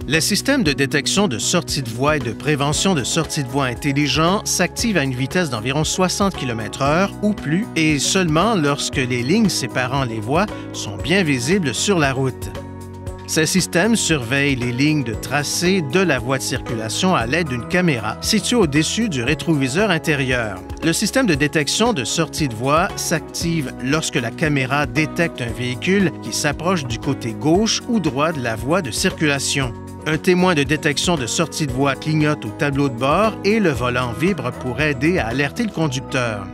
Les systèmes de détection de sortie de voie et de prévention de sortie de voie intelligents s'activent à une vitesse d'environ 60 km/h ou plus et seulement lorsque les lignes séparant les voies sont bien visibles sur la route. Ces systèmes surveillent les lignes de tracé de la voie de circulation à l'aide d'une caméra située au-dessus du rétroviseur intérieur. Le système de détection de sortie de voie s'active lorsque la caméra détecte un véhicule qui s'approche du côté gauche ou droit de la voie de circulation. Un témoin de détection de sortie de voie clignote au tableau de bord et le volant vibre pour aider à alerter le conducteur.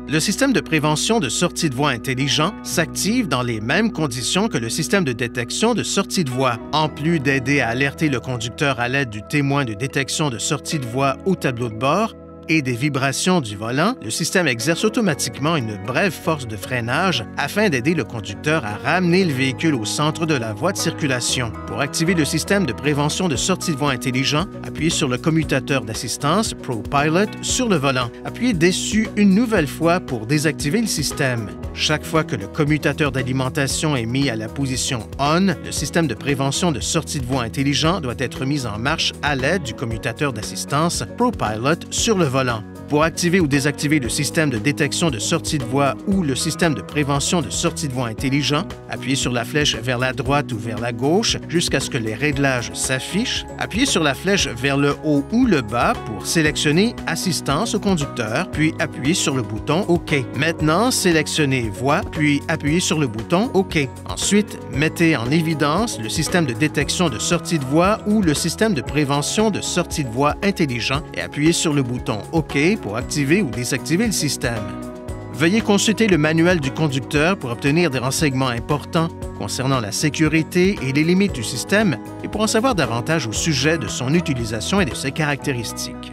Le système de prévention de sortie de voie intelligent s'active dans les mêmes conditions que le système de détection de sortie de voie. En plus d'aider à alerter le conducteur à l'aide du témoin de détection de sortie de voie au tableau de bord et des vibrations du volant, le système exerce automatiquement une brève force de freinage afin d'aider le conducteur à ramener le véhicule au centre de la voie de circulation. Pour activer le système de prévention de sortie de voie intelligent, appuyez sur le commutateur d'assistance ProPilot sur le volant. Appuyez dessus une nouvelle fois pour désactiver le système. Chaque fois que le commutateur d'alimentation est mis à la position ON, le système de prévention de sortie de voie intelligent doit être mis en marche à l'aide du commutateur d'assistance ProPilot sur le volant. Pour activer ou désactiver le système de détection de sortie de voie ou le système de prévention de sortie de voie intelligent, appuyez sur la flèche vers la droite ou vers la gauche jusqu'à ce que les réglages s'affichent. Appuyez sur la flèche vers le haut ou le bas pour sélectionner Assistance au conducteur, puis appuyez sur le bouton OK. Maintenant, sélectionnez Voie, puis appuyez sur le bouton OK. Ensuite, mettez en évidence le système de détection de sortie de voie ou le système de prévention de sortie de voie intelligent et appuyez sur le bouton OK pour activer ou désactiver le système. Veuillez consulter le manuel du conducteur pour obtenir des renseignements importants concernant la sécurité et les limites du système et pour en savoir davantage au sujet de son utilisation et de ses caractéristiques.